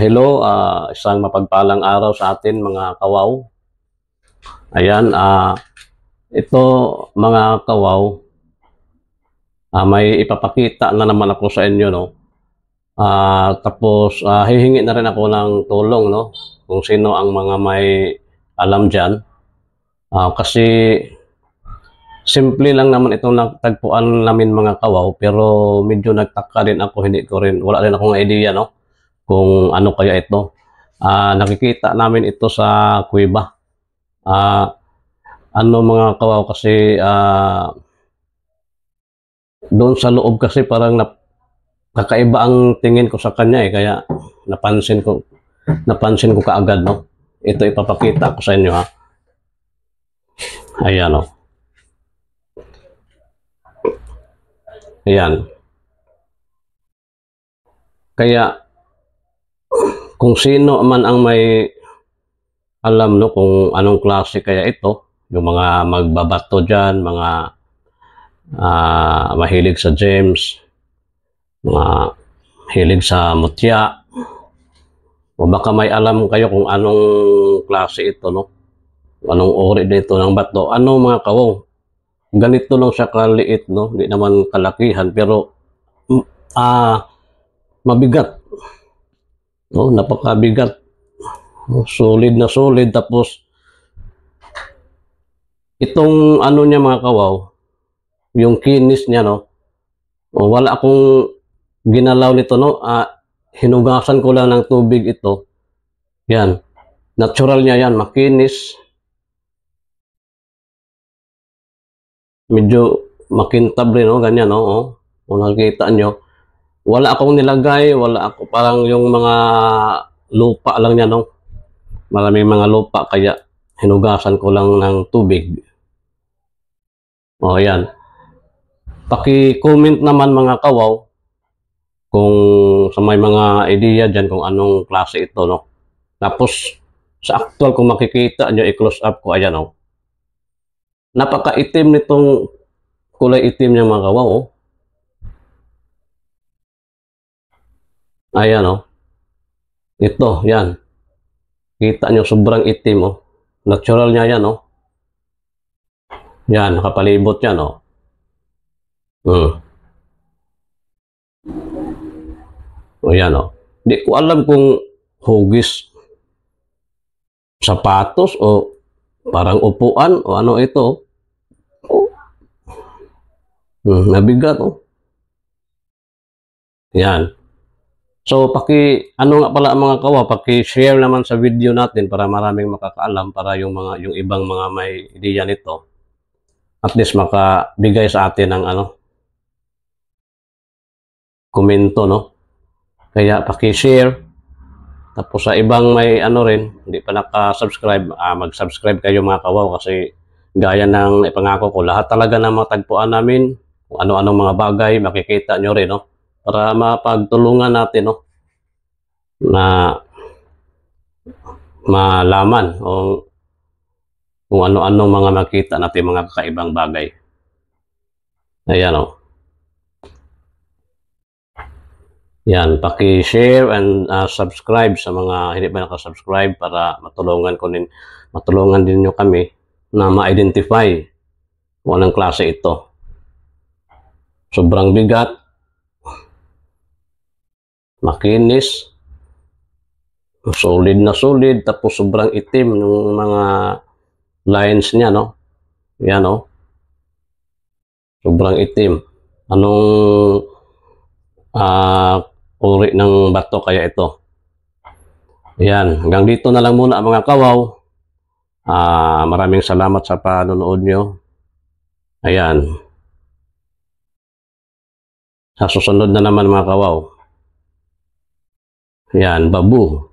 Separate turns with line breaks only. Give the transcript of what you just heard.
Hello, isang mapagpalang araw sa atin mga kawaw. Ayan, ito mga kawaw, may ipapakita na naman ako sa inyo, no? Tapos hihingi na rin ako ng tulong, no? Kung sino ang mga may alam dyan. Kasi simple lang naman itong natagpuan namin mga kawaw, pero medyo nagtaka din ako, wala rin akong idea, no? Kung ano kaya ito. Nakikita namin ito sa kuweba. Ano mga kawaw kasi doon sa loob kasi parang kakaiba ang tingin ko sa kanya kaya napansin ko kaagad, no. Ito ipapakita ko sa inyo, ha. Ayan, oh. Ayan. Kaya kung sino man ang may alam, no, kung anong klase kaya ito, yung mga magbabato dyan, mga mahilig sa gems, mga hilig sa mutya, o baka may alam kayo kung anong klase ito, no? Anong uri dito ng bato. Ano mga kawaw, ganito lang siya kaliit, no? Hindi naman kalakihan, pero mabigat. No? Napakabigat. Solid na solid. Tapos itong ano niya mga kawaw, yung kinis niya, no? Wala akong ginalaw nito, no? Hinugasan ko lang ng tubig ito. Yan. Natural niya yan. Makinis. Medyo makintab rin, no? Ganyan, no? Kung nakikita nyo. Wala akong nilagay. Parang yung mga lupa lang niya, no? Maraming mga lupa. Kaya hinugasan ko lang ng tubig. Yan. Paki-comment naman mga kawaw kung sa may mga idea dyan kung anong klase ito, no? Tapos sa actual kung makikita nyo, i-close up ko, ayan, no? Napaka-itim nitong kulay itim niya mga kawaw, oh. Ayan, oh. Ito, yan. Kita nyo, sobrang itim, oh. Natural niya yan, oh. Yan, nakapalibot yan, oh. O yan, oh. Hindi ko alam kung hugis, sapatos, o parang upuan, o ano ito. Nabigat, oh. Yan. So, ano nga pala mga kawa, paki-share naman sa video natin para maraming makakaalam, para yung ibang mga may ideya nito, at least makabigay sa atin ng komento, no? Kaya paki-share. Tapos sa ibang may rin, hindi pa naka-subscribe, mag-subscribe kayo mga kawaw, kasi gaya ng ipangako ko, lahat talaga ng matagpuan namin, kung ano-anong mga bagay, makikita nyo rin, no? Para mapagtulungan natin, no? Na malaman kung ano-anong mga makita natin, mga kakaibang bagay. Ayan, oh. Yan, paki-share and subscribe sa mga hindi pa naka-subscribe para matulungan din nyo kami na ma-identify kung anong klase ito. Sobrang bigat, makinis, solid na solid, tapos sobrang itim yung mga lines niya, no? Yan, no? Sobrang itim. Anong uri ng bato kaya ito? Yan, hanggang dito na lang muna mga kawaw. Maraming salamat sa panonood nyo. Ayan. Sa susunod na naman mga kawaw. Ayan, babu.